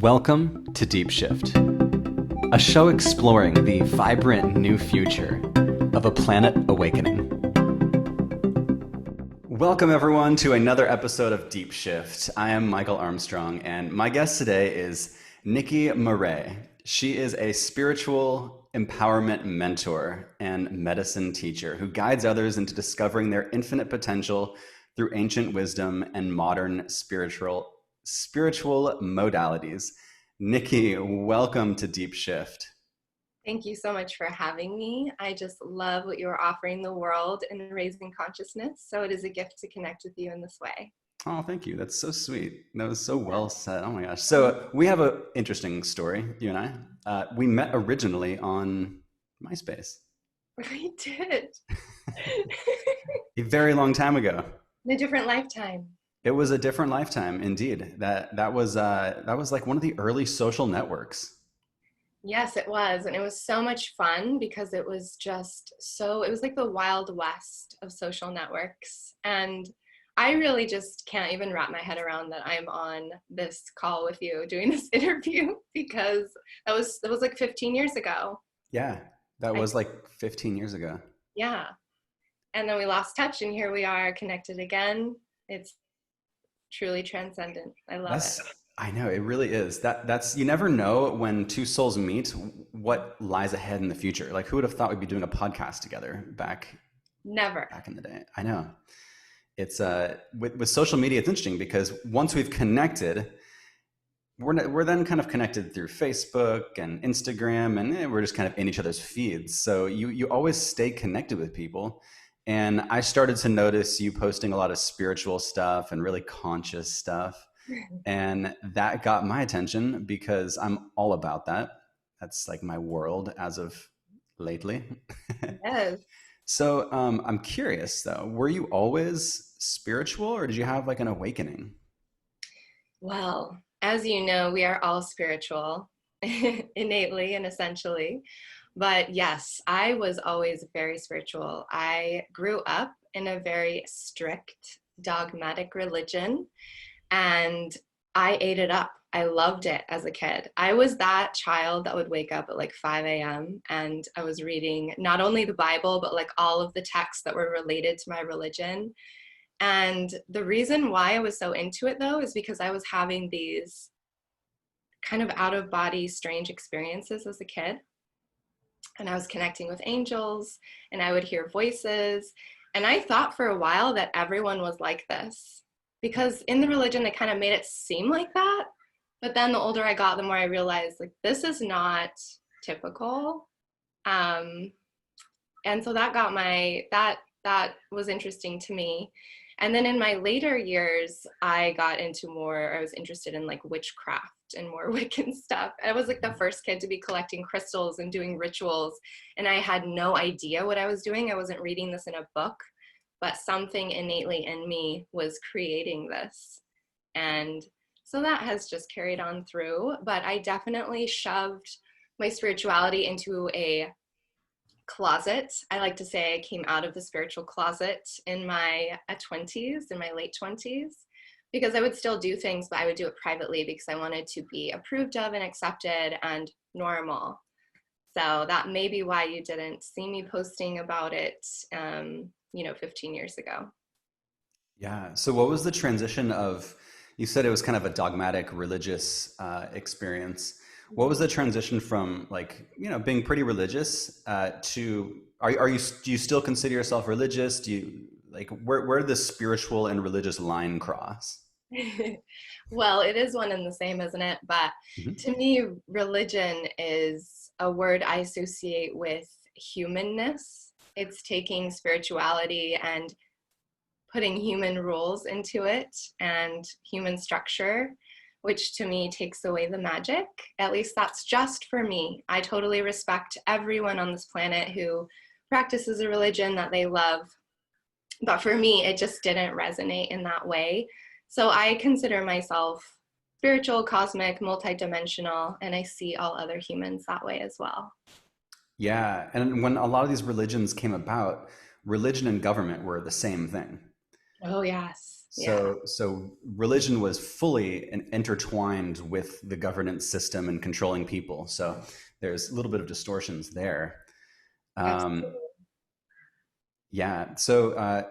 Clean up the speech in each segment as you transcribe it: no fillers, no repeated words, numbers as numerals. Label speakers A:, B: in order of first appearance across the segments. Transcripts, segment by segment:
A: Welcome to Deep Shift, a show exploring the vibrant new future of a planet awakening. Welcome everyone to another episode of Deep Shift. I am Michael Armstrong, and my guest today is Niki Marre. She is a spiritual empowerment mentor and medicine teacher who guides others into discovering their infinite potential through ancient wisdom and modern spiritual modalities. Niki, welcome to Deep Shift.
B: Thank you so much for having me. I just love what you're offering the world and raising consciousness. So it is a gift to connect with you in this way.
A: Oh, thank you. That's so sweet. That was so well said. Oh my gosh. So we have an interesting story, you and I. We met originally on MySpace.
B: We did.
A: A very long time ago.
B: In a different lifetime.
A: It was a different lifetime, indeed. That was like one of the early social networks.
B: Yes, it was. And it was so much fun because it was it was like the Wild West of social networks. And I really just can't even wrap my head around that I'm on this call with you doing this interview because that was like 15 years ago.
A: Yeah, that was like 15 years ago.
B: Yeah. And then we lost touch and here we are connected again. It's truly transcendent. I love it.
A: I know, it really is. That's you never know when two souls meet what lies ahead in the future. Like, who would have thought we'd be doing a podcast together back in the day? I know. It's with social media, it's interesting because once we've connected, we're then kind of connected through Facebook and Instagram, and we're just kind of in each other's feeds. So you always stay connected with people. And I started to notice you posting a lot of spiritual stuff and really conscious stuff. And that got my attention because I'm all about that. That's like my world as of lately.
B: Yes.
A: So I'm curious though, were you always spiritual or did you have like an awakening?
B: Well, as you know, we are all spiritual innately and essentially. But yes, I was always very spiritual. I grew up in a very strict, dogmatic religion, and I ate it up. I loved it as a kid. I was that child that would wake up at like 5 a.m. and I was reading not only the Bible, but like all of the texts that were related to my religion. And the reason why I was so into it though is because I was having these kind of out of body strange experiences as a kid. And I was connecting with angels and I would hear voices. And I thought for a while that everyone was like this because in the religion, they kind of made it seem like that. But then the older I got, the more I realized like, this is not typical. And so that was interesting to me. And then in my later years, I was interested in like witchcraft and more Wiccan stuff. I was like the first kid to be collecting crystals and doing rituals. And I had no idea what I was doing. I wasn't reading this in a book, but something innately in me was creating this. And so that has just carried on through, but I definitely shoved my spirituality into a closet. I like to say I came out of the spiritual closet in my 20s, in my late 20s, because I would still do things, but I would do it privately because I wanted to be approved of and accepted and normal. So that may be why you didn't see me posting about it, 15 years ago.
A: Yeah. So what was the transition of, you said it was kind of a dogmatic religious experience. What was the transition from like, being pretty religious to, do you still consider yourself religious? Do you like, where the spiritual and religious line cross?
B: Well, it is one and the same, isn't it? But to me, religion is a word I associate with humanness. It's taking spirituality and putting human rules into it and human structure, which to me takes away the magic. At least that's just for me. I totally respect everyone on this planet who practices a religion that they love. But for me, it just didn't resonate in that way. So I consider myself spiritual, cosmic, multidimensional, and I see all other humans that way as well.
A: Yeah. And when a lot of these religions came about, religion and government were the same thing.
B: Oh, yes.
A: So religion was fully intertwined with the governance system and controlling people. So there's a little bit of distortions there. Yeah. So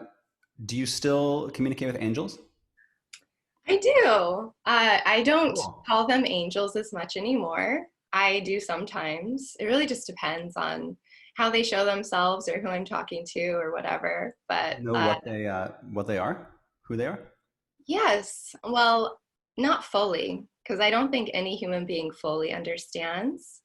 A: do you still communicate with angels?
B: I do. I don't call them angels as much anymore. I do sometimes. It really just depends on how they show themselves or who I'm talking to or whatever. But
A: you know what they are? Who they are?
B: Yes. Well, not fully, because I don't think any human being fully understands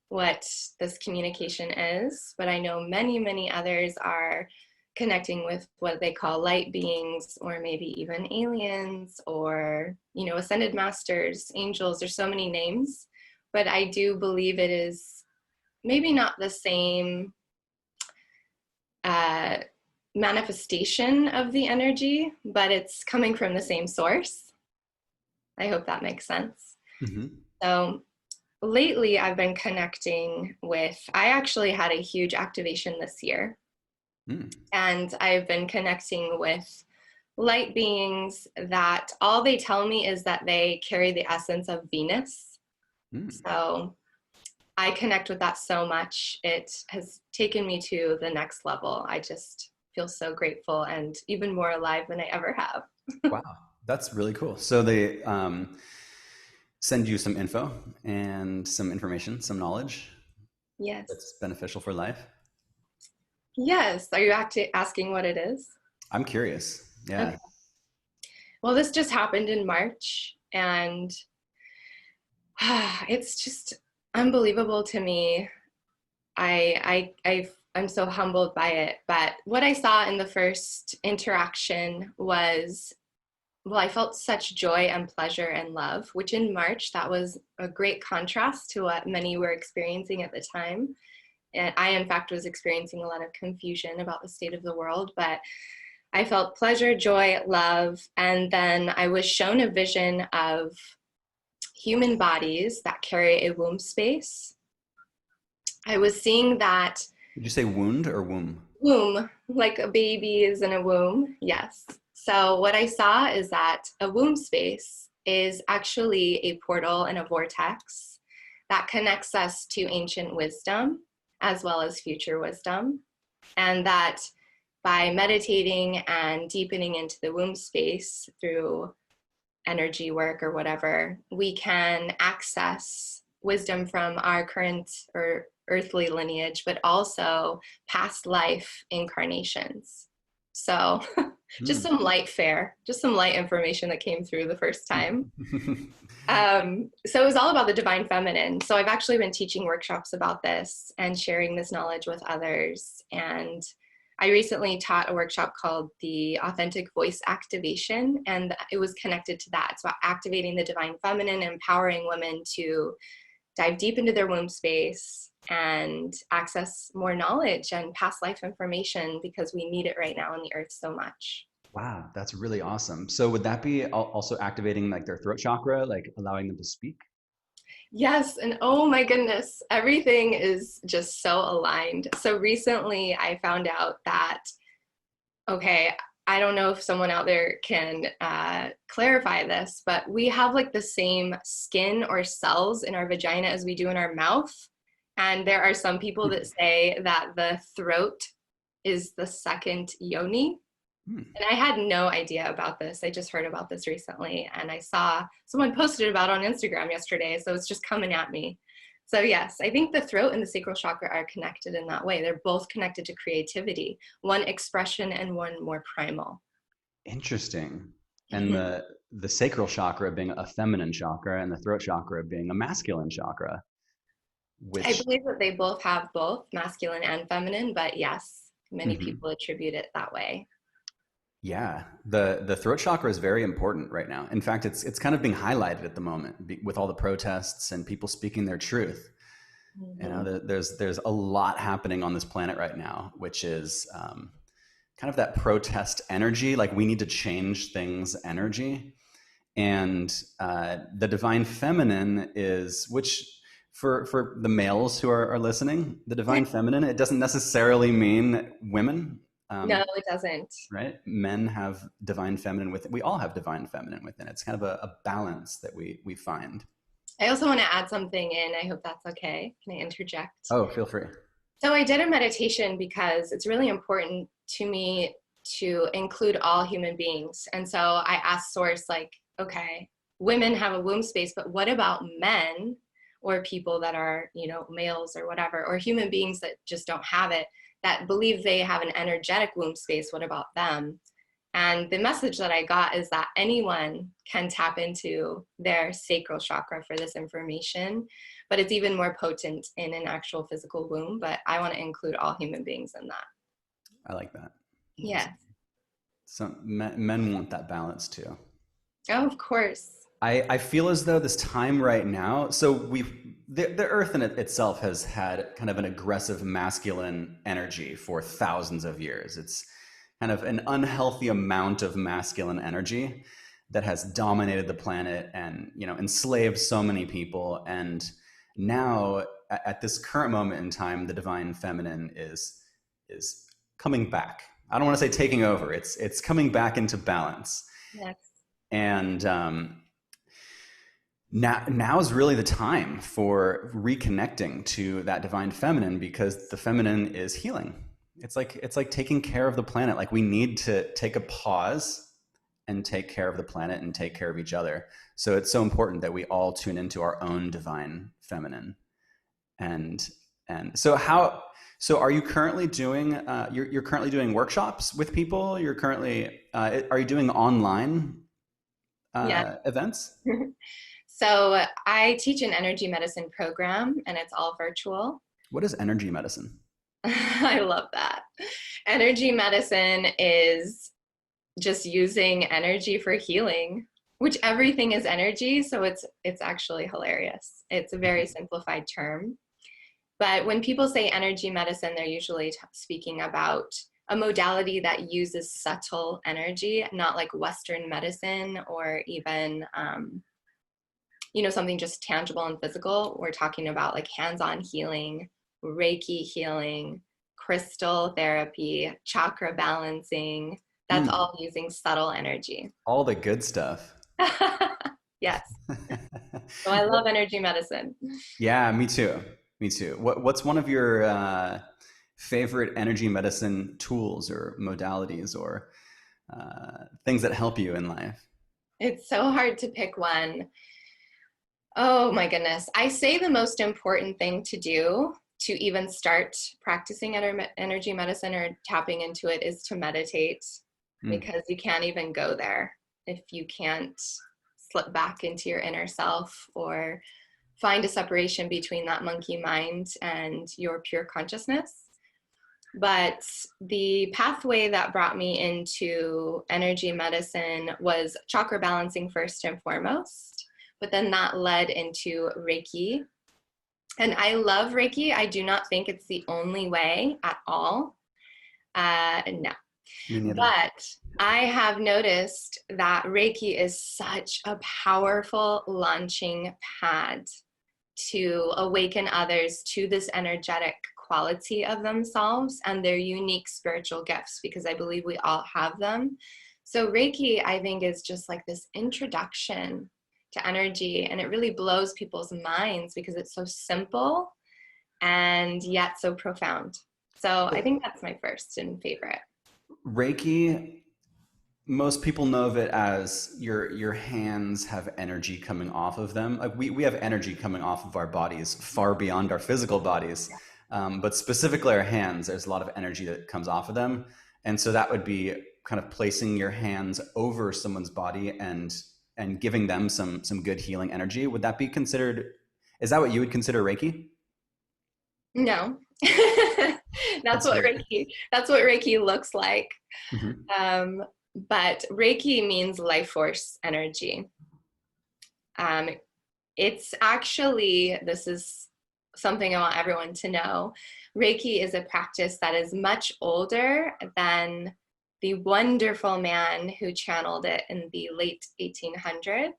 B: what this communication is. But I know many, many others are connecting with what they call light beings, or maybe even aliens, or, ascended masters, angels. There's so many names. But I do believe it is maybe not the same manifestation of the energy, but it's coming from the same source. I hope that makes sense. Mm-hmm. So lately I've been connecting with, I actually had a huge activation this year. And I've been connecting with light beings that all they tell me is that they carry the essence of Venus. So I connect with that so much. It has taken me to the next level. I just feel so grateful and even more alive than I ever have.
A: Wow, that's really cool. So they send you some info and some information, some knowledge.
B: Yes.
A: That's beneficial for life.
B: Yes. Are you asking what it is?
A: I'm curious. Yeah. Okay.
B: Well, this just happened in March, and it's just unbelievable to me. I'm so humbled by it. But what I saw in the first interaction was, well, I felt such joy and pleasure and love, which in March, that was a great contrast to what many were experiencing at the time. And I, in fact, was experiencing a lot of confusion about the state of the world, but I felt pleasure, joy, love. And then I was shown a vision of human bodies that carry a womb space. I was seeing that.
A: Did you say wound or womb?
B: Womb, like a baby is in a womb, yes. So what I saw is that a womb space is actually a portal and a vortex that connects us to ancient wisdom as well as future wisdom. And that by meditating and deepening into the womb space through energy work or whatever, we can access wisdom from our current or earthly lineage, but also past life incarnations. So just some light fare, just some light information that came through the first time. So it was all about the divine feminine. So I've actually been teaching workshops about this and sharing this knowledge with others. And I recently taught a workshop called the Authentic Voice Activation, and it was connected to that. It's about activating the divine feminine, empowering women to dive deep into their womb space and access more knowledge and past life information, because we need it right now on the earth so much.
A: Wow, that's really awesome. So would that be also activating like their throat chakra, like allowing them to speak?
B: Yes, and oh my goodness, everything is just so aligned. So recently I found out that, okay, I don't know if someone out there can clarify this, but we have like the same skin or cells in our vagina as we do in our mouth. And there are some people that say that the throat is the second yoni. And I had no idea about this. I just heard about this recently, and I saw someone posted about it on Instagram yesterday, so it's just coming at me. So yes, I think the throat and the sacral chakra are connected in that way. They're both connected to creativity, one expression and one more primal.
A: Interesting. And the sacral chakra being a feminine chakra and the throat chakra being a masculine chakra.
B: I believe that they both have both masculine and feminine, but yes, many people attribute it that way.
A: Yeah, the throat chakra is very important right now. In fact, it's kind of being highlighted at the moment with all the protests and people speaking their truth. You know, there's a lot happening on this planet right now, which is kind of that protest energy, like we need to change things energy. And the divine feminine is, which for the males who are listening, the divine feminine, it doesn't necessarily mean women.
B: No, it doesn't.
A: Right? Men have divine feminine within. We all have divine feminine within. It's kind of a balance that we find.
B: I also want to add something in. I hope that's okay. Can I interject?
A: Oh, feel free.
B: So I did a meditation because it's really important to me to include all human beings. And so I asked Source, like, okay, women have a womb space, but what about men or people that are, you know, males or whatever, or human beings that just don't have it, that believe they have an energetic womb space? What about them? And the message that I got is that anyone can tap into their sacral chakra for this information, but it's even more potent in an actual physical womb. But I want to include all human beings in that.
A: I like that.
B: Yes.
A: So men want that balance too.
B: Oh, of course.
A: I feel as though this time right now, so the earth in itself has had kind of an aggressive masculine energy for thousands of years. It's kind of an unhealthy amount of masculine energy that has dominated the planet and, you know, enslaved so many people. And now at this current moment in time, the divine feminine is coming back. I don't want to say taking over. It's coming back into balance.
B: Yes.
A: And now is really the time for reconnecting to that divine feminine, because the feminine is healing. It's like taking care of the planet. Like, we need to take a pause and take care of the planet and take care of each other. So it's so important that we all tune into our own divine feminine. And so are you currently doing you're currently doing workshops with people? You're currently are you doing online events?
B: So I teach an energy medicine program, and it's all virtual.
A: What is energy medicine?
B: I love that. Energy medicine is just using energy for healing, which everything is energy. So it's actually hilarious. It's a very simplified term. But when people say energy medicine, they're usually speaking about a modality that uses subtle energy, not like Western medicine or even, something just tangible and physical. We're talking about like hands-on healing, Reiki healing, crystal therapy, chakra balancing. That's all using subtle energy.
A: All the good stuff.
B: Yes. So I love energy medicine.
A: Yeah, me too. Me too. What's one of your favorite energy medicine tools or modalities or things that help you in life?
B: It's so hard to pick one. Oh my goodness. I say the most important thing to do to even start practicing energy medicine or tapping into it is to meditate, because you can't even go there if you can't slip back into your inner self or find a separation between that monkey mind and your pure consciousness. But the pathway that brought me into energy medicine was chakra balancing first and foremost, but then that led into Reiki. And I love Reiki. I do not think it's the only way at all. No. But I have noticed that Reiki is such a powerful launching pad to awaken others to this energetic quality of themselves and their unique spiritual gifts, because I believe we all have them. So Reiki, I think, is just like this introduction to energy, and it really blows people's minds because it's so simple and yet so profound. So I think that's my first and favorite.
A: Reiki, most people know of it as your hands have energy coming off of them. Like we have energy coming off of our bodies far beyond our physical bodies. But specifically our hands, there's a lot of energy that comes off of them. And so that would be kind of placing your hands over someone's body and giving them some good healing energy. Would that be considered, is that what you would consider Reiki?
B: No. That's what Reiki looks like. Mm-hmm. But Reiki means life force energy. It's actually, this is something I want everyone to know. Reiki is a practice that is much older than the wonderful man who channeled it in the late 1800s.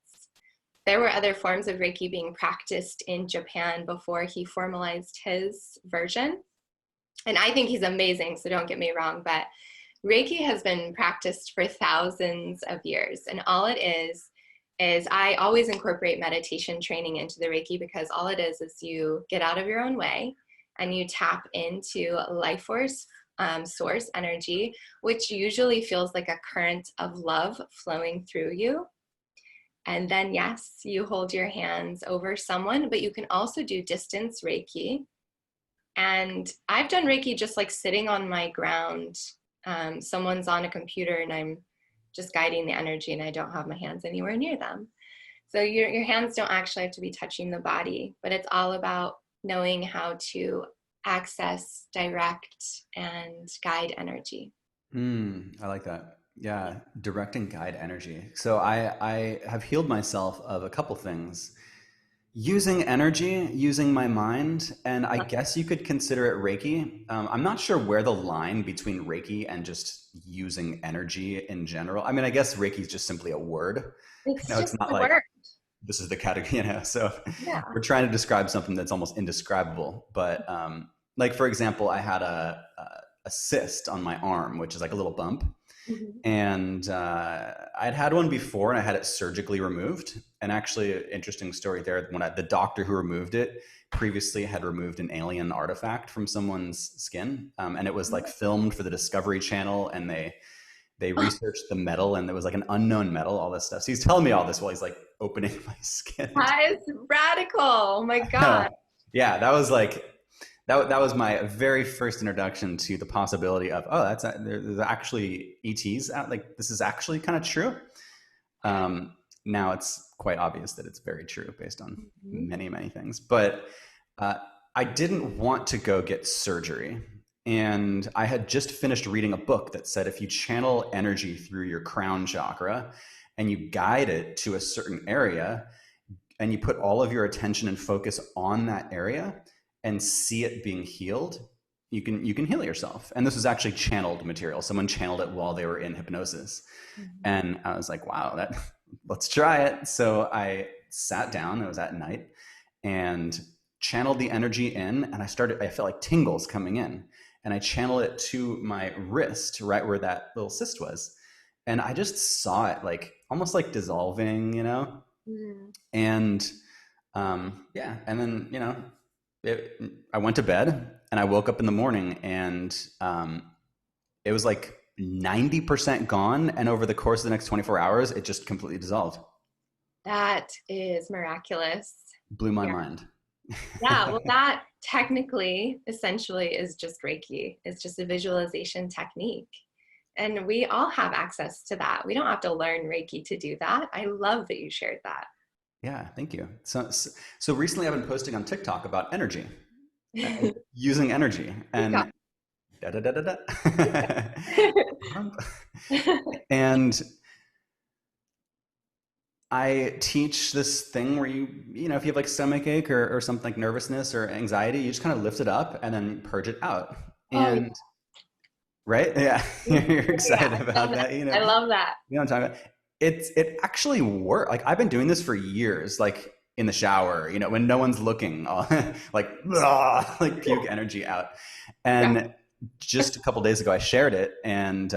B: There were other forms of Reiki being practiced in Japan before he formalized his version. And I think he's amazing, so don't get me wrong, but Reiki has been practiced for thousands of years, and all it is I always incorporate meditation training into the Reiki, because all it is you get out of your own way and you tap into life force, source energy, which usually feels like a current of love flowing through you. And then, yes, you hold your hands over someone, but you can also do distance Reiki. And I've done Reiki just like sitting on my ground. Someone's on a computer and I'm just guiding the energy, and I don't have my hands anywhere near them. So your hands don't actually have to be touching the body, but it's all about knowing how to access, direct, and guide energy.
A: I like that. Yeah, direct and guide energy. So I have healed myself of a couple things. Using energy, using my mind, and I guess you could consider it Reiki. I'm not sure where the line between Reiki and just using energy in general. I mean, I guess Reiki is just simply a word.
B: It's
A: not like
B: word.
A: This is the category, So
B: yeah.
A: We're trying to describe something that's almost indescribable. But like, for example, I had a cyst on my arm, which is like a little bump. Mm-hmm. And I'd had one before, and I had it surgically removed. And actually, an interesting story there, when the doctor who removed it previously had removed an alien artifact from someone's skin. And it was like filmed for the Discovery Channel, and they researched the metal, and there was like an unknown metal, all this stuff. So he's telling me all this while he's like opening my skin.
B: That is radical. Oh my God.
A: Yeah, that was like, that was my very first introduction to the possibility of, there's actually ETs out. Like, this is actually kind of true. Now it's quite obvious that it's very true based on many, many things. But I didn't want to go get surgery. And I had just finished reading a book that said if you channel energy through your crown chakra and you guide it to a certain area, and you put all of your attention and focus on that area and see it being healed, you can heal yourself. And this was actually channeled material. Someone channeled it while they were in hypnosis. And I was like, wow, let's try it. So I sat down, it was at night, and channeled the energy in, and I felt like tingles coming in, and I channeled it to my wrist, right where that little cyst was. And I just saw it like almost like dissolving, And and then, I went to bed, and I woke up in the morning, and it was like 90% gone. And over the course of the next 24 hours, it just completely dissolved.
B: That is miraculous.
A: Blew my mind.
B: Yeah, well, that technically, essentially, is just Reiki. It's just a visualization technique. And we all have access to that. We don't have to learn Reiki to do that. I love that you shared that.
A: Yeah, thank you. So recently I've been posting on TikTok about energy, using energy, and and I teach this thing where if you have like stomach ache or something like nervousness or anxiety, you just kind of lift it up and then purge it out. And yeah. Right? Yeah. You're excited about that.
B: I love that.
A: You know what I'm talking about? It actually worked. Like, I've been doing this for years, like in the shower, when no one's looking, like puke energy out. And just a couple days ago, I shared it, and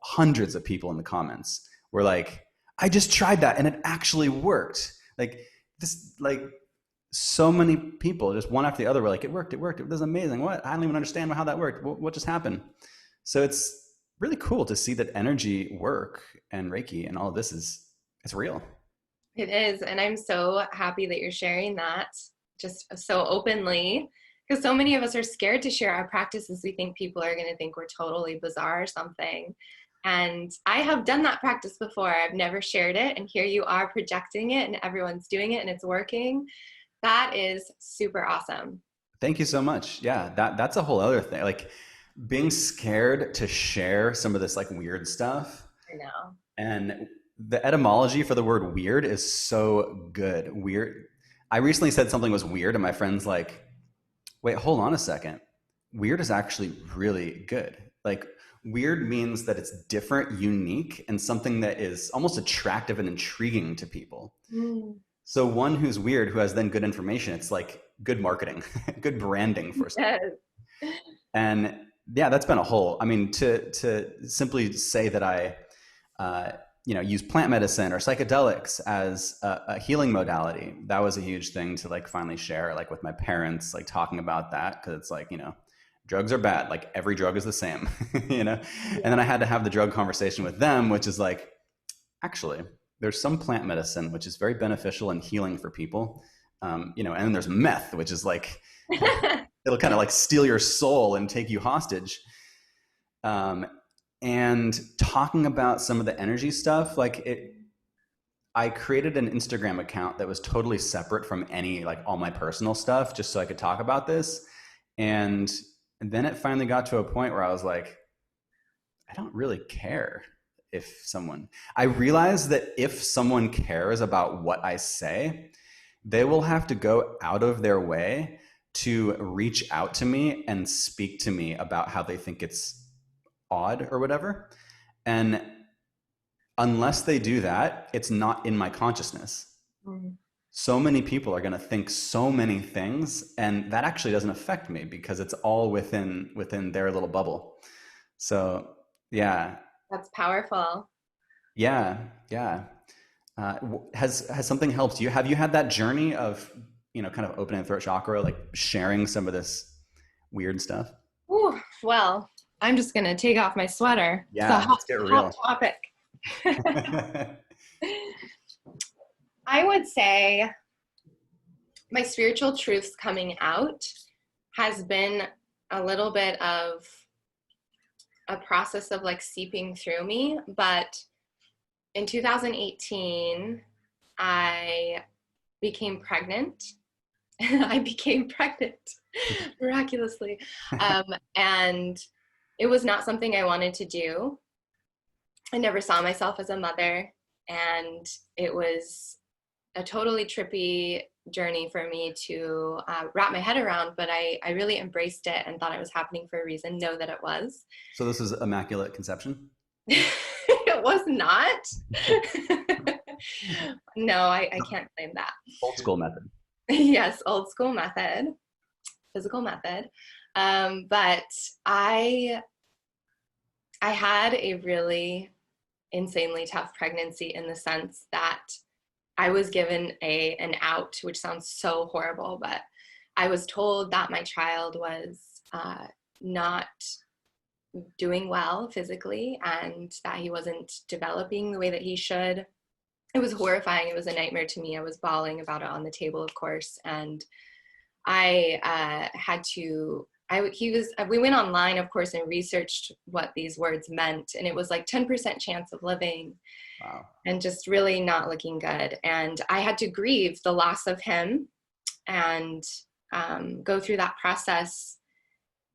A: hundreds of people in the comments were like, I just tried that and it actually worked. So many people, just one after the other, were like, it worked. It was amazing. What? I don't even understand how that worked. What just happened? So it's really cool to see that energy work and Reiki and all of this it's real.
B: It is. And I'm so happy that you're sharing that just so openly, because so many of us are scared to share our practices. We think people are going to think we're totally bizarre or something. And I have done that practice before. I've never shared it. And here you are projecting it, and everyone's doing it, and it's working. That is super awesome.
A: Thank you so much. Yeah, that's a whole other thing. Like, being scared to share some of this like weird stuff.
B: I know.
A: And the etymology for the word weird is so good. Weird. I recently said something was weird, and my friend's like, wait, hold on a second. Weird is actually really good. Like, weird means that it's different, unique, and something that is almost attractive and intriguing to people. So one who's weird, who has then good information, it's like good marketing, good branding for something.
B: Yes.
A: And Yeah, that's been a whole, I mean, to simply say that I, use plant medicine or psychedelics as a healing modality. That was a huge thing to like finally share, like with my parents, like talking about that. Cause it's like, drugs are bad. Like every drug is the same, And then I had to have the drug conversation with them, which is like, actually, there's some plant medicine, which is very beneficial and healing for people. And then there's meth, which is like, it'll kind of like steal your soul and take you hostage. And talking about some of the energy stuff, I created an Instagram account that was totally separate from any, like all my personal stuff, just so I could talk about this. And then it finally got to a point where I was like, I don't really care I realized that if someone cares about what I say, they will have to go out of their way to reach out to me and speak to me about how they think it's odd or whatever. And unless they do that, it's not in my consciousness. Mm. So many people are going to think so many things, and that actually doesn't affect me because it's all within their little bubble. So yeah.
B: That's powerful.
A: Yeah. Has something helped you? Have you had that journey of, kind of opening the throat chakra, like sharing some of this weird stuff?
B: Ooh, well, I'm just going to take off my sweater.
A: Yeah, let's get real.
B: Hot topic. I would say my spiritual truths coming out has been a little bit of a process of like seeping through me. But in 2018, I became pregnant. I became pregnant miraculously. And it was not something I wanted to do. I never saw myself as a mother. And it was a totally trippy journey for me to wrap my head around, but I really embraced it and thought it was happening for a reason, know that it was.
A: So this is immaculate conception?
B: It was not. No, I can't claim that.
A: Old school method.
B: Yes, old school method, physical method. But I had a really insanely tough pregnancy in the sense that I was given an out, which sounds so horrible, but I was told that my child was not doing well physically and that he wasn't developing the way that he should. It was horrifying. It was a nightmare to me. I was bawling about it on the table, of course. And I we went online, of course, and researched what these words meant. And it was like 10% chance of living. Wow. And just really not looking good. And I had to grieve the loss of him and go through that process.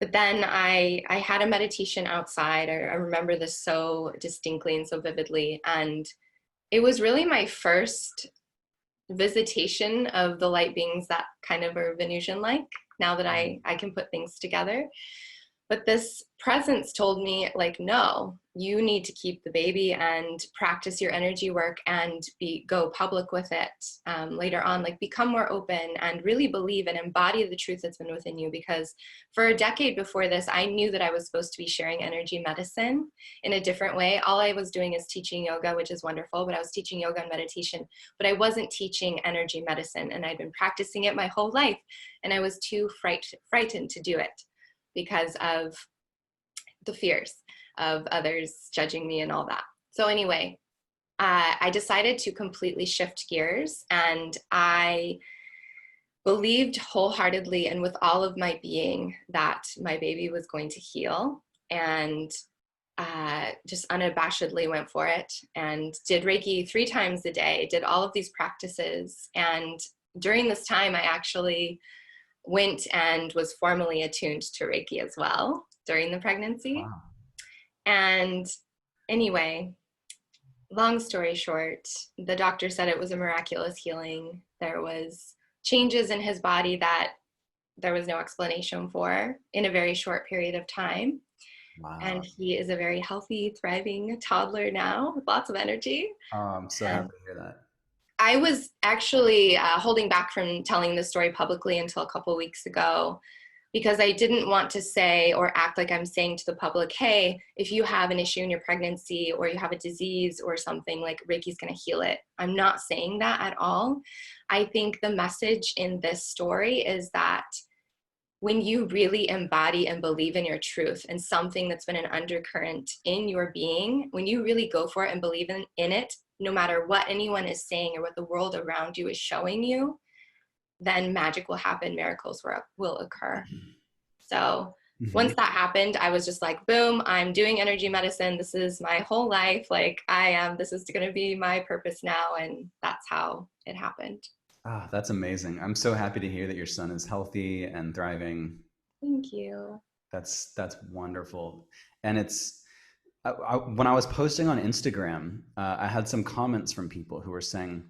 B: But then I had a meditation outside. I remember this so distinctly and so vividly. And it was really my first visitation of the light beings that kind of are Venusian-like, now that I can put things together. But this presence told me, like, no, you need to keep the baby and practice your energy work and go public with it later on. Like, become more open and really believe and embody the truth that's been within you. Because for a decade before this, I knew that I was supposed to be sharing energy medicine in a different way. All I was doing is teaching yoga, which is wonderful, but I was teaching yoga and meditation, but I wasn't teaching energy medicine. And I'd been practicing it my whole life, and I was too frightened to do it, because of the fears of others judging me and all that. So anyway, I decided to completely shift gears, and I believed wholeheartedly and with all of my being that my baby was going to heal, and just unabashedly went for it and did Reiki 3 times a day, did all of these practices. And during this time, I actually went and was formally attuned to Reiki as well during the pregnancy. Wow. And anyway, long story short, the doctor said it was a miraculous healing. There was changes in his body that there was no explanation for in a very short period of time. Wow. And he is a very healthy, thriving toddler now with lots of energy.
A: Oh, I'm so happy to hear that.
B: I was actually holding back from telling this story publicly until a couple of weeks ago, because I didn't want to say or act like I'm saying to the public, hey, if you have an issue in your pregnancy or you have a disease or something, like Reiki's going to heal it. I'm not saying that at all. I think the message in this story is that when you really embody and believe in your truth and something that's been an undercurrent in your being, when you really go for it and believe in it, no matter what anyone is saying or what the world around you is showing you, then magic will happen, miracles will occur. So once that happened, I was just like, boom, I'm doing energy medicine. This is my whole life. Like this is going to be my purpose now. And that's how it happened.
A: Ah, that's amazing. I'm so happy to hear that your son is healthy and thriving.
B: Thank you.
A: That's wonderful. And when I was posting on Instagram, I had some comments from people who were saying,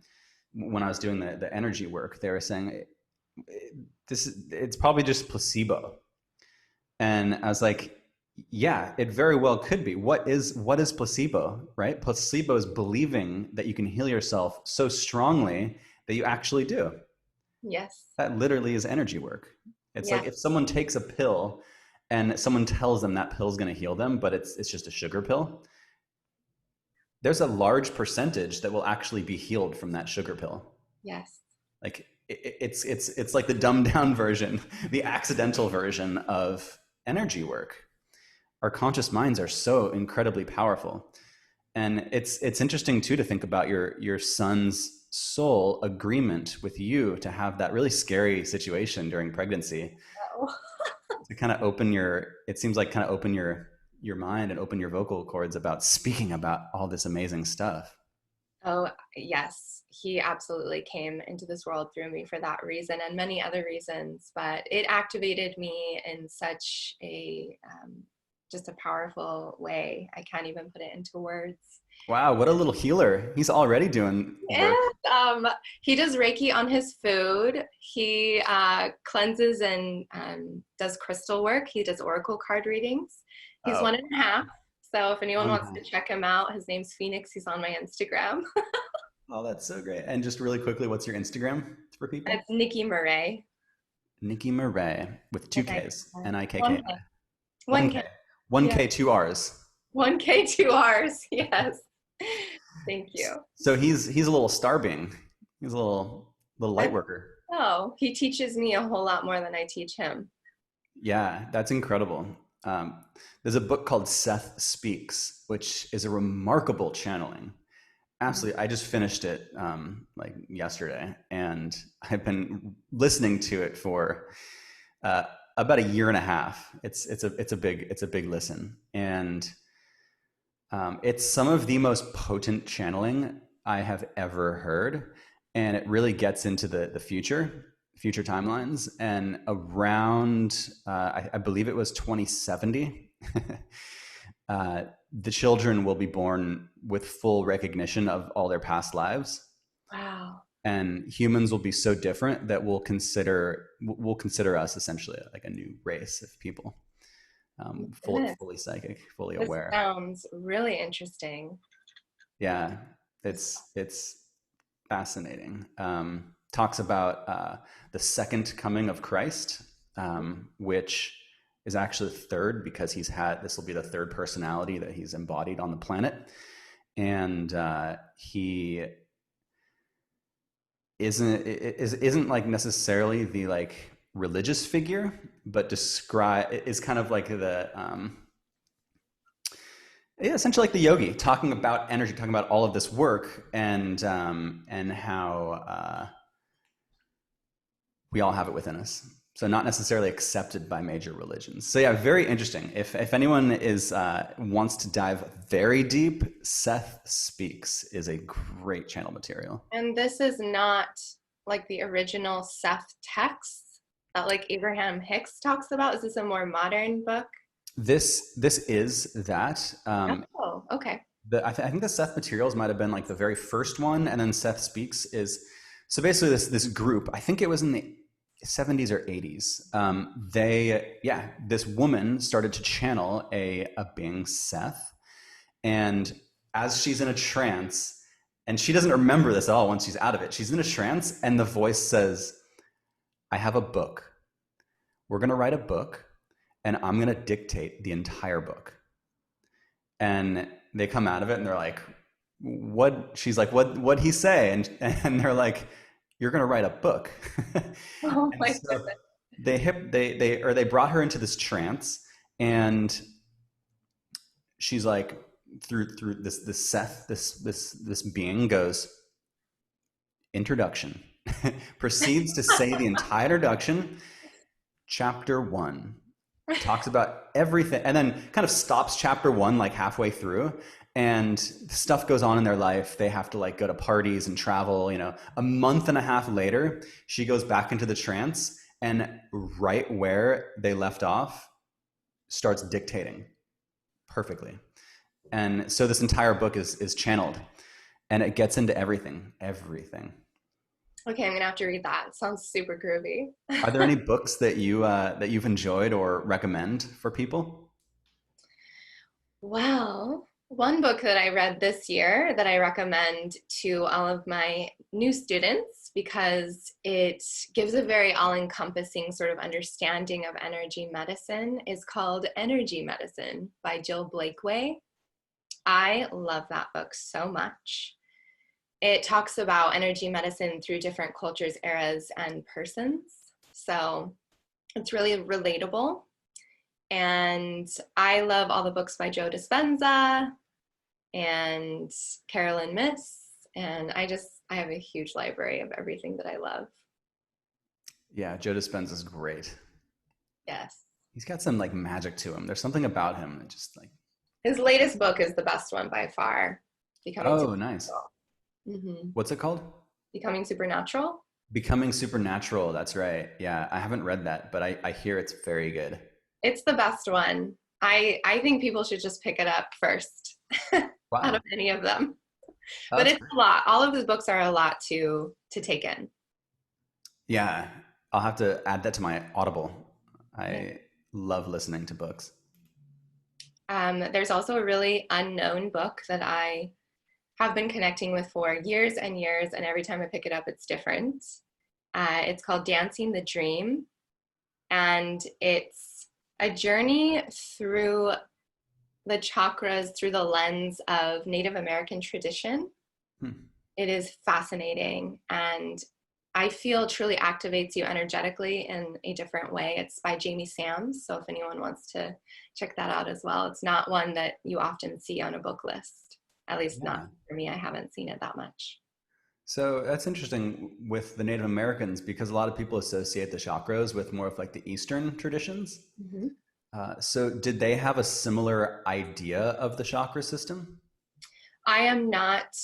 A: when I was doing the energy work, they were saying, it's probably just placebo. And I was like, yeah, it very well could be. What is placebo, right? Placebo is believing that you can heal yourself so strongly that you actually do.
B: Yes.
A: That literally is energy work. It's like if someone takes a pill and someone tells them that pill is going to heal them, but it's just a sugar pill, there's a large percentage that will actually be healed from that sugar pill.
B: Yes.
A: Like it's like the dumbed down version, the accidental version of energy work. Our conscious minds are so incredibly powerful. And it's interesting too to think about your son's soul agreement with you to have that really scary situation during pregnancy.
B: Oh.
A: To kind of open your mind and open your vocal cords about speaking about all this amazing stuff.
B: Oh, yes. He absolutely came into this world through me for that reason and many other reasons, but it activated me in such just a powerful way. I can't even put it into words.
A: Wow, what a little healer. He's already doing work.
B: And, he does Reiki on his food. He cleanses and does crystal work. He does oracle card readings. He's 1.5. So if anyone wants to check him out, his name's Phoenix. He's on my Instagram.
A: Oh, that's so great. And just really quickly, what's your Instagram for people?
B: It's Niki Marre.
A: Niki Marre with 2 Ks. Nikki.
B: 1K.
A: 1K, 2 Rs.
B: 1K, 2 Rs. Yes. Thank you.
A: So he's a little star being. He's a little light worker.
B: Oh, he teaches me a whole lot more than I teach him.
A: Yeah, that's incredible. There's a book called Seth Speaks, which is a remarkable channeling. Absolutely. I just finished it like yesterday, and I've been listening to it for about 1.5 years. It's a big listen, and it's some of the most potent channeling I have ever heard, and it really gets into the future timelines. And around I believe it was 2070. The children will be born with full recognition of all their past lives.
B: Wow.
A: And humans will be so different that we'll consider us essentially like a new race of people, fully psychic, fully aware.
B: Sounds really interesting.
A: Yeah, it's fascinating. Talks about the second coming of Christ, which is actually the third, because this will be the third personality that he's embodied on the planet. And he isn't like necessarily the like religious figure, but is kind of like the essentially like the yogi, talking about energy, talking about all of this work, and how we all have it within us. So not necessarily accepted by major religions. So yeah, very interesting. If anyone wants to dive very deep, Seth Speaks is a great channel material. And
B: this is not like the original Seth texts that like Abraham Hicks talks about. Is this a more modern book?
A: This is that.
B: Oh, okay.
A: I think the Seth materials might have been like the very first one, and then Seth Speaks is so basically this group. I think it was in the 70s or 80s. This woman started to channel a being, Seth, and as she's in a trance, and she doesn't remember this at all once she's out of it, she's in a trance, and the voice says, "I have a book. we're going to write a book and I'm going to dictate the entire book. And they come out of it and they're like, what? She's like, what'd he say? And they're like, you're going to write a book.
B: Oh my goodness.
A: They brought her into this trance, and she's like, through this Seth, this being goes, introduction, proceeds to say the entire introduction. Chapter 1 talks about everything, and then kind of stops chapter 1 like halfway through, and stuff goes on in their life. They have to like go to parties and travel. A month and a half later, she goes back into the trance, and right where they left off, starts dictating perfectly. And so this entire book is channeled, and it gets into everything.
B: Okay, I'm gonna have to read that. It sounds super groovy.
A: Are there any books that you've enjoyed or recommend for people?
B: Well, one book that I read this year that I recommend to all of my new students, because it gives a very all-encompassing sort of understanding of energy medicine, is called Energy Medicine by Jill Blakeway. I love that book so much. It talks about energy medicine through different cultures, eras, and persons. So it's really relatable. And I love all the books by Joe Dispenza and Carolyn Myss. And I have a huge library of everything that I love.
A: Yeah, Joe Dispenza is great.
B: Yes.
A: He's got some like magic to him. There's something about him that just like...
B: His latest book is the best one by far.
A: Nice.
B: Mm-hmm.
A: What's it called?
B: Becoming Supernatural.
A: Becoming Supernatural. That's right. Yeah, I haven't read that, but I hear it's very good.
B: It's the best one. I think people should just pick it up first. Wow. Out of any of them. But it's a lot. All of his books are a lot to take in.
A: Yeah, I'll have to add that to my Audible. I love listening to books.
B: There's also a really unknown book that I have been connecting with for years and years, and every time I pick it up, it's different. It's called Dancing the Dream, and it's a journey through the chakras through the lens of Native American tradition. It is fascinating, and I feel truly activates you energetically in a different way. It's by Jamie Sams, so if anyone wants to check that out as well. It's not one that you often see on a book list, at least not for me. I haven't seen it that much.
A: So that's interesting with the Native Americans, because a lot of people associate the chakras with more of like the Eastern traditions. Mm-hmm. So did they have a similar idea of the chakra system?
B: I am not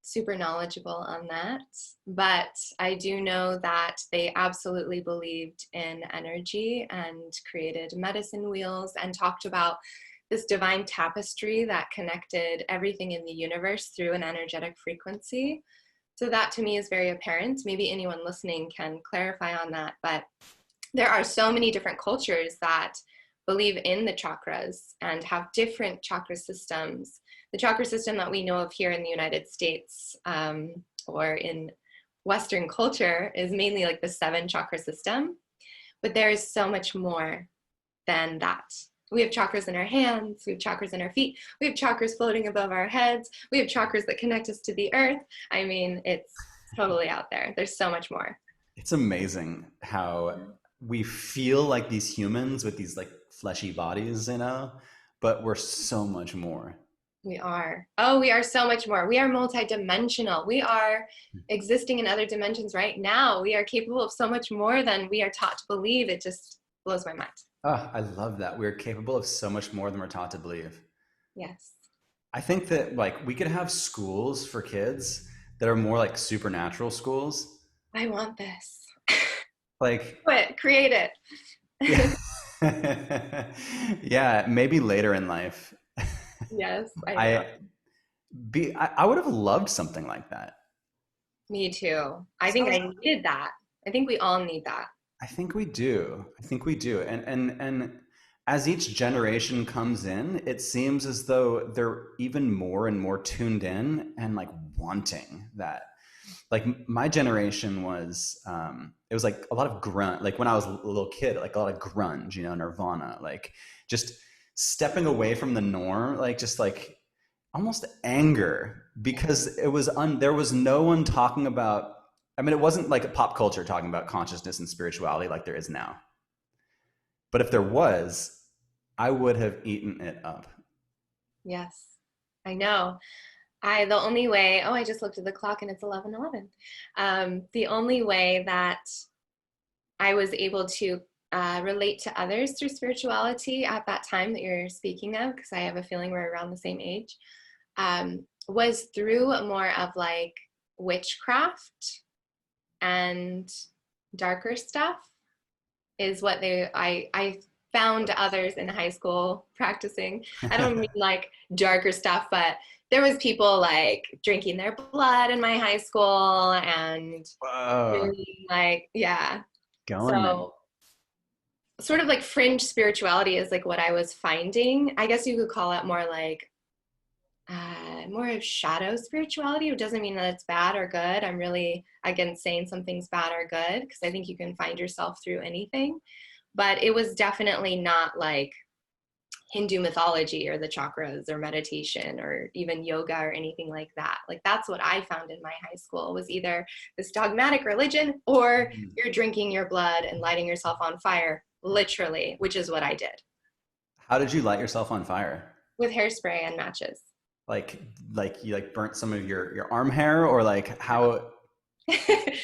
B: super knowledgeable on that, but I do know that they absolutely believed in energy and created medicine wheels and talked about this divine tapestry that connected everything in the universe through an energetic frequency. So that to me is very apparent. Maybe anyone listening can clarify on that, but there are so many different cultures that believe in the chakras and have different chakra systems. The chakra system that we know of here in the United States or in Western culture is mainly like the 7 chakra system, but there is so much more than that. We have chakras in our hands, we have chakras in our feet, we have chakras floating above our heads, we have chakras that connect us to the earth. I mean, it's totally out there. There's so much more.
A: It's amazing how we feel like these humans with these like fleshy bodies, but we're so much more.
B: We are. Oh, we are so much more. We are multidimensional. We are existing in other dimensions right now. We are capable of so much more than we are taught to believe. It just blows my mind.
A: Oh, I love that. We're capable of so much more than we're taught to believe.
B: Yes.
A: I think that like we could have schools for kids that are more like supernatural schools.
B: I want this.
A: Like
B: create it.
A: Yeah. Yeah, maybe later in life.
B: Yes,
A: I would have loved something like that.
B: Me too. I think I needed that. I think we all need that.
A: I think we do. And as each generation comes in, it seems as though they're even more and more tuned in and like wanting that. like my generation was, it was like a lot of grunt, like when I was a little kid, like a lot of grunge, you know, Nirvana, like just stepping away from the norm, like just like almost anger, because it was there was no one talking about, I mean, it wasn't like a pop culture talking about consciousness and spirituality like there is now. But if there was, I would have eaten it up.
B: Yes, I know. The only way, oh, I just looked at the clock and it's 11:11. The only way that I was able to relate to others through spirituality at that time that you're speaking of, because I have a feeling we're around the same age, was through more of like witchcraft and darker stuff is what I found others in high school practicing. I don't mean like darker stuff, but there was people like drinking their blood in my high school and really, like, yeah. So sort of like fringe spirituality is like what I was finding. I guess you could call it more like more of shadow spirituality. It doesn't mean that it's bad or good. I'm really against saying something's bad or good, because I think you can find yourself through anything. But it was definitely not like Hindu mythology or the chakras or meditation or even yoga or anything like that. Like that's what I found in my high school, was either this dogmatic religion or you're drinking your blood and lighting yourself on fire, literally, which is what I did.
A: How did you light yourself on fire?
B: With hairspray and matches.
A: Like you like burnt some of your arm hair, or like how?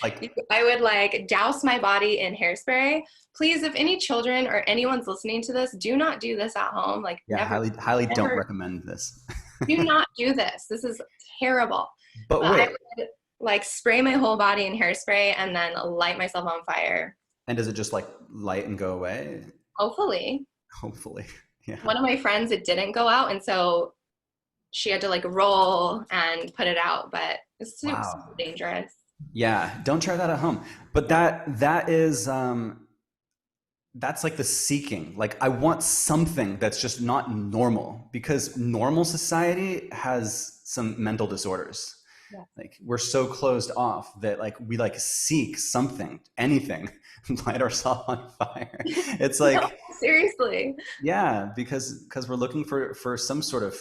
B: Like I would like douse my body in hairspray. Please, if any children or anyone's listening to this, do not do this at home. Like,
A: yeah, highly don't recommend this.
B: Do not do this. This is terrible.
A: But wait,
B: I would like spray my whole body in hairspray and then light myself on fire.
A: And does it just like light and go away?
B: Hopefully.
A: Yeah.
B: One of my friends, it didn't go out, and so she had to like roll and put it out, but it's super dangerous.
A: Yeah, don't try that at home. But that is that's like the seeking. Like I want something that's just not normal, because normal society has some mental disorders. Yeah. Like we're so closed off that like we like seek something, anything, light ourselves on fire. It's like
B: no, seriously.
A: Yeah, because we're looking for some sort of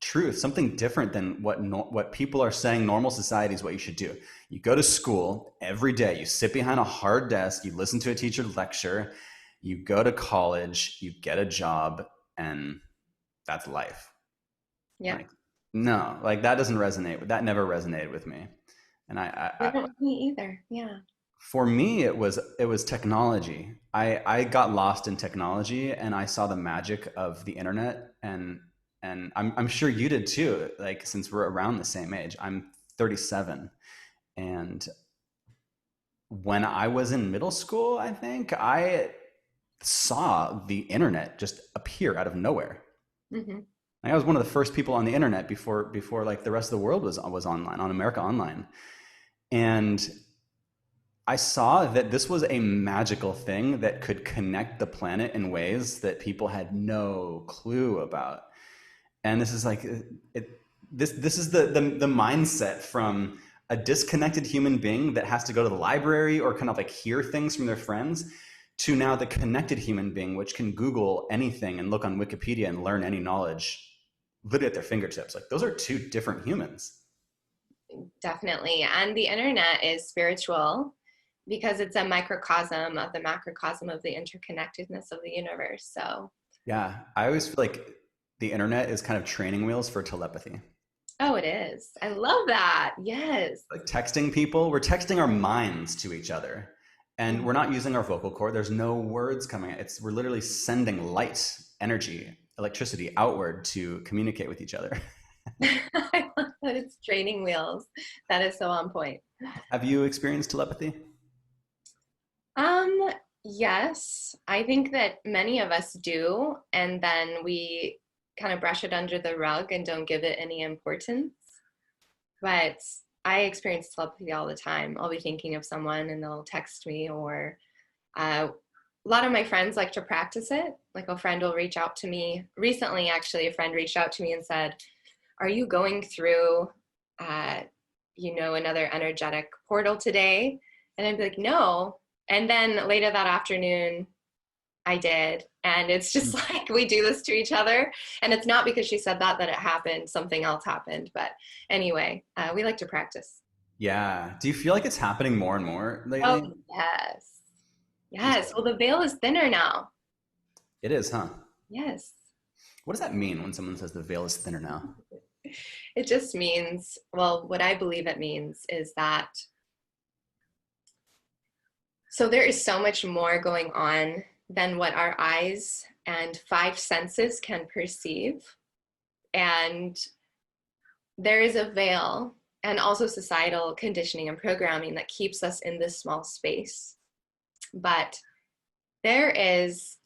A: truth, something different than what people are saying normal society is what you should do. You go to school every day, you sit behind a hard desk, you listen to a teacher lecture, you go to college, you get a job, and that's life.
B: Yeah.
A: Like, no, like that doesn't resonate. That never resonated with me. And
B: I don't with me either. Yeah.
A: For me, it was technology. I got lost in technology, and I saw the magic of the internet, and I'm sure you did too. Like, since we're around the same age, I'm 37, and when I was in middle school, I think I saw the internet just appear out of nowhere. Mm-hmm. I was one of the first people on the internet before like the rest of the world was online, on America Online, and I saw that this was a magical thing that could connect the planet in ways that people had no clue about. And this is like this is the mindset from a disconnected human being that has to go to the library or kind of like hear things from their friends, to now the connected human being, which can Google anything and look on Wikipedia and learn any knowledge literally at their fingertips. Like those are two different humans.
B: Definitely. And the internet is spiritual because it's a microcosm of the macrocosm of the interconnectedness of the universe. So
A: yeah, I always feel like the internet is kind of training wheels for telepathy.
B: Oh, it is. I love that. Yes.
A: Like texting people, we're texting our minds to each other, and we're not using our vocal cord. There's no words coming. We're literally sending light, energy, electricity outward to communicate with each other.
B: I love that it's training wheels. That is so on point.
A: Have you experienced telepathy?
B: Yes, I think that many of us do, and then we kind of brush it under the rug and don't give it any importance. But I experience telepathy all the time. I'll be thinking of someone and they'll text me, or a lot of my friends like to practice it. Like a friend will reach out to me. Recently, actually, a friend reached out to me and said, "Are you going through another energetic portal today? And I'd be like, no. And then later that afternoon, I did. And it's just like, we do this to each other. And it's not because she said that it happened. Something else happened. But anyway, we like to practice.
A: Yeah. Do you feel like it's happening more and more lately?
B: Oh, yes. Yes. Well, the veil is thinner now.
A: It is, huh?
B: Yes.
A: What does that mean when someone says the veil is thinner now?
B: It just means, well, what I believe it means is that, so there is so much more going on than what our eyes and 5 senses can perceive. And there is a veil and also societal conditioning and programming that keeps us in this small space. But there's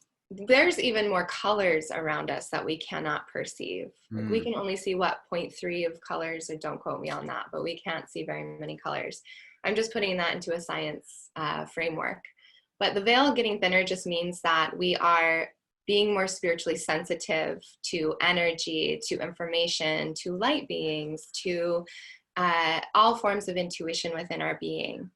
B: even more colors around us that we cannot perceive. Like we can only see 0.3 of colors, or don't quote me on that, but we can't see very many colors. I'm just putting that into a science framework. But the veil getting thinner just means that we are being more spiritually sensitive to energy, to information, to light beings, to all forms of intuition within our being.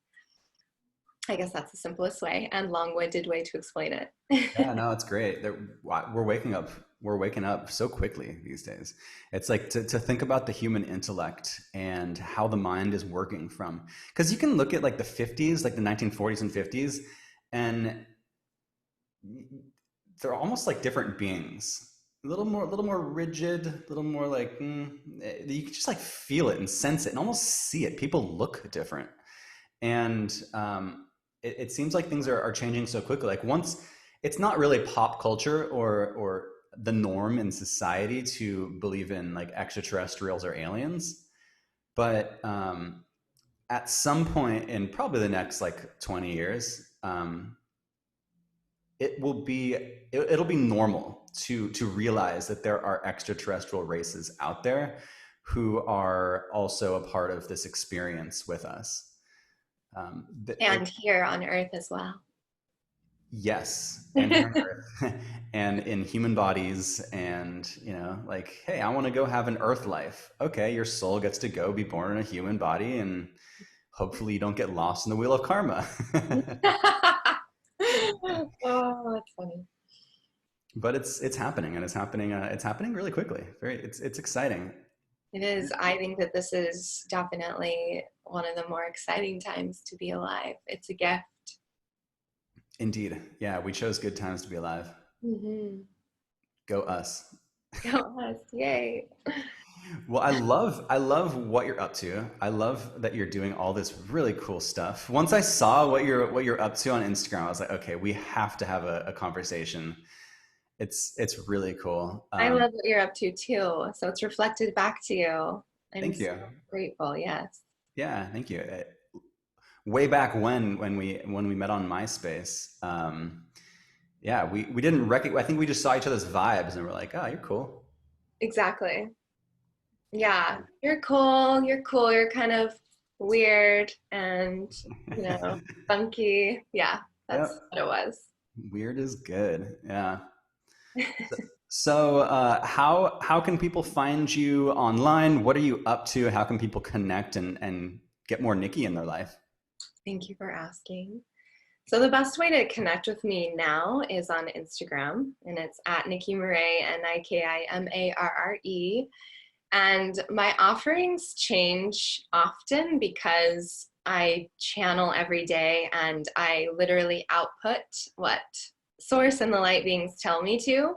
B: I guess that's the simplest way and long-winded way to explain it.
A: Yeah, no, it's great. We're waking up. We're waking up so quickly these days. It's like to think about the human intellect and how the mind is working from. Because you can look at like the 50s, like the 1940s and 50s, and they're almost like different beings. A little more rigid, a little more like you can just like feel it and sense it and almost see it. People look different, and it seems like things are changing so quickly. Like once, it's not really pop culture or the norm in society to believe in like extraterrestrials or aliens, but at some point in probably the next like 20 years, it'll be normal to realize that there are extraterrestrial races out there who are also a part of this experience with us.
B: And here on Earth as well.
A: Yes, and here on Earth, and in human bodies, and like, hey, I want to go have an Earth life. Okay, your soul gets to go be born in a human body, and hopefully you don't get lost in the wheel of karma.
B: Oh, that's funny.
A: But it's happening, and it's happening really quickly. It's exciting.
B: It is. I think that this is definitely one of the more exciting times to be alive. It's a gift.
A: Indeed. Yeah, we chose good times to be alive.
B: Mm-hmm.
A: Go us.
B: Go us. Yay.
A: Well, I love what you're up to. I love that you're doing all this really cool stuff. Once I saw what you're up to on Instagram, I was like, okay, we have to have a conversation. It's really cool.
B: I love what you're up to too. So it's reflected back to you.
A: Thank you.
B: So grateful. Yes.
A: Yeah, thank you. Way back when we met on MySpace, yeah, we didn't recognize. I think we just saw each other's vibes, and we're like, oh, you're cool.
B: Exactly. Yeah, you're cool. You're cool. You're kind of weird and funky. Yeah, that's what it was.
A: Weird is good. Yeah. So how can people find you online? What are you up to? How can people connect and get more Niki in their life?
B: Thank you for asking. So the best way to connect with me now is on Instagram, and it's at Niki Marre, NikiMarre. And my offerings change often because I channel every day and I literally output what Source and the light beings tell me to.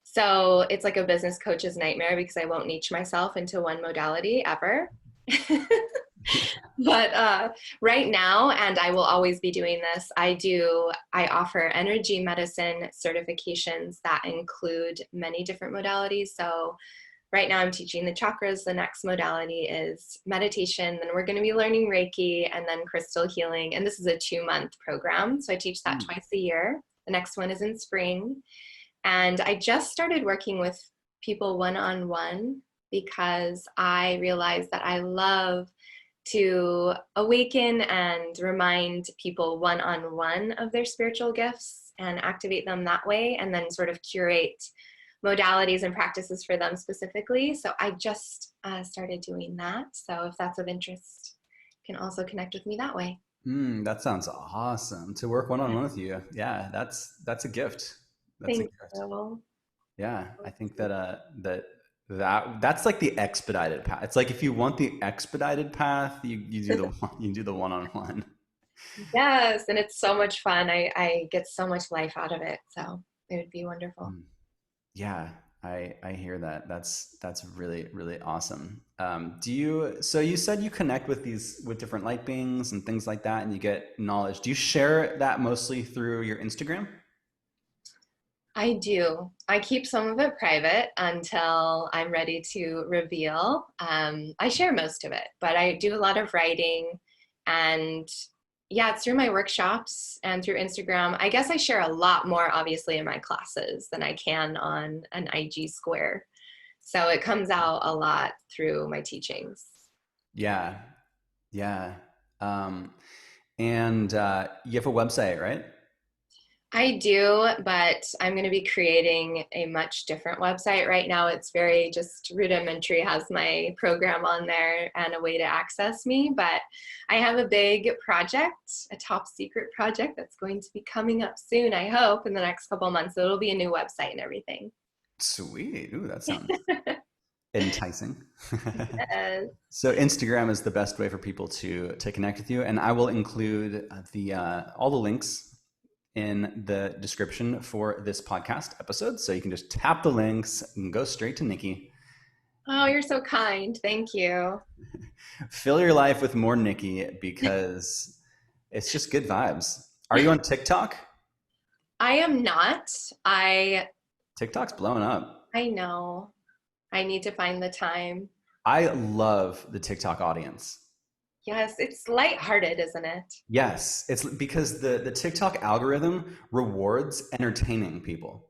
B: So it's like a business coach's nightmare because I won't niche myself into one modality ever. But right now, and I will always be doing this, I offer energy medicine certifications that include many different modalities. So right now I'm teaching the chakras. The next modality is meditation. Then we're going to be learning Reiki and then crystal healing. And this is a 2-month program. So I teach that twice a year. The next one is in spring. And I just started working with people one-on-one because I realized that I love to awaken and remind people one-on-one of their spiritual gifts and activate them that way, and then sort of curate modalities and practices for them specifically. So I just started doing that. So if that's of interest, you can also connect with me that way.
A: That sounds awesome to work one-on-one with you. Yeah, that's a gift. That's a
B: Thank
A: gift.
B: you.
A: Yeah, I think that's like the expedited path. It's like if you want the expedited path, you do the one-on-one.
B: Yes, and it's so much fun. I get so much life out of it. So it would be wonderful.
A: Yeah, I hear that. That's really, really awesome. So you said you connect with different light beings and things like that, and you get knowledge. Do you share that mostly through your Instagram?
B: I do. I keep some of it private until I'm ready to reveal. I share most of it, but I do a lot of writing, and yeah, it's through my workshops and through Instagram. I guess I share a lot more, obviously, in my classes than I can on an IG square. So it comes out a lot through my teachings.
A: Yeah, yeah. Um, and you have a website, right?
B: I do, but I'm going to be creating a much different website. Right now, it's very just rudimentary, has my program on there and a way to access me. But I have a big project, a top secret project that's going to be coming up soon, I hope, in the next couple of months. So it'll be a new website and everything.
A: Sweet. Ooh, that sounds enticing.
B: Yes.
A: So Instagram is the best way for people to connect with you, and I will include the all the links in the description for this podcast episode. So you can just tap the links and go straight to Niki.
B: Oh, you're so kind. Thank you.
A: Fill your life with more Niki because it's just good vibes. Are you on TikTok?
B: I am not.
A: TikTok's blowing up.
B: I know. I need to find the time.
A: I love the TikTok audience.
B: Yes, it's lighthearted, isn't it?
A: Yes, it's because the TikTok algorithm rewards entertaining people.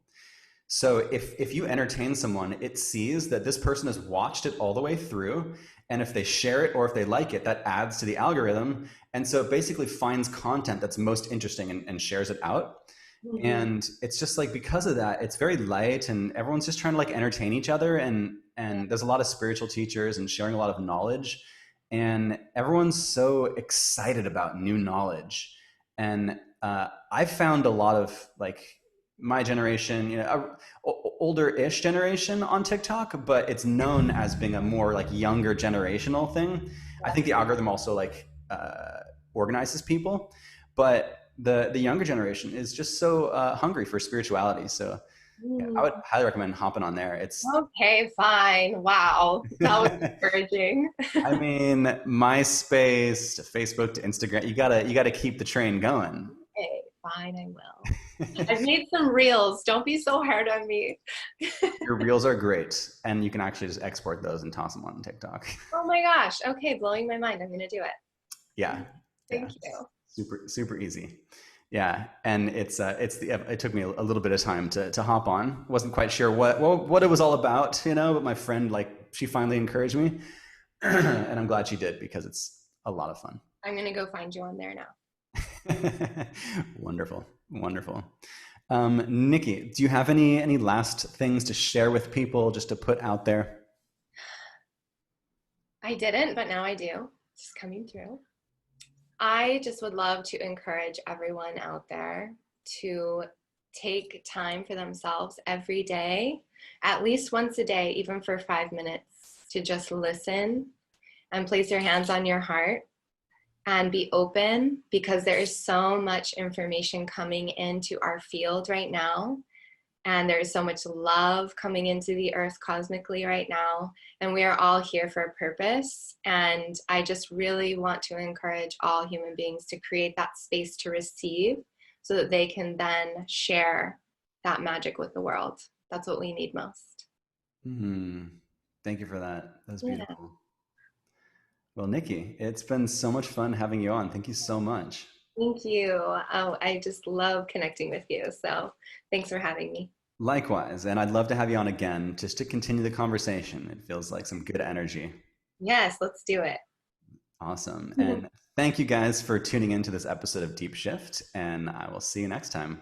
A: So if you entertain someone, it sees that this person has watched it all the way through, and if they share it or if they like it, that adds to the algorithm. And so it basically finds content that's most interesting and shares it out. Mm-hmm. And it's just like, because of that, it's very light and everyone's just trying to like entertain each other. And there's a lot of spiritual teachers and sharing a lot of knowledge. And everyone's so excited about new knowledge. And I've found a lot of like my generation, older-ish generation on TikTok, but it's known as being a more like younger generational thing. I think the algorithm also like organizes people, but the younger generation is just so hungry for spirituality. So yeah, I would highly recommend hopping on there. It's
B: okay, fine. Wow, that was encouraging.
A: I mean, MySpace to Facebook to Instagram, you gotta keep the train going.
B: Okay, fine, I will. I've made some reels. Don't be so hard on me.
A: Your reels are great, and you can actually just export those and toss them on TikTok.
B: Oh my gosh! Okay, blowing my mind. I'm gonna do it.
A: Yeah.
B: Thank you.
A: Super easy. Yeah, and it took me a little bit of time to hop on. Wasn't quite sure what it was all about, but my friend, like, she finally encouraged me, and I'm glad she did because it's a lot of fun.
B: I'm gonna go find you on there now.
A: Wonderful. Niki, do you have any last things to share with people, just to put out there?
B: I didn't, but now I do. It's just coming through. I just would love to encourage everyone out there to take time for themselves every day, at least once a day, even for 5 minutes, to just listen and place your hands on your heart and be open, because there is so much information coming into our field right now. And there's so much love coming into the earth cosmically right now. And we are all here for a purpose. And I just really want to encourage all human beings to create that space to receive so that they can then share that magic with the world. That's what we need most.
A: Thank you for that. That's beautiful. Yeah. Well, Niki, it's been so much fun having you on. Thank you so much.
B: Thank you. Oh, I just love connecting with you. So thanks for having me.
A: Likewise. And I'd love to have you on again just to continue the conversation. It feels like some good energy.
B: Yes, let's do it.
A: Awesome. And thank you guys for tuning into this episode of Deep Shift. And I will see you next time.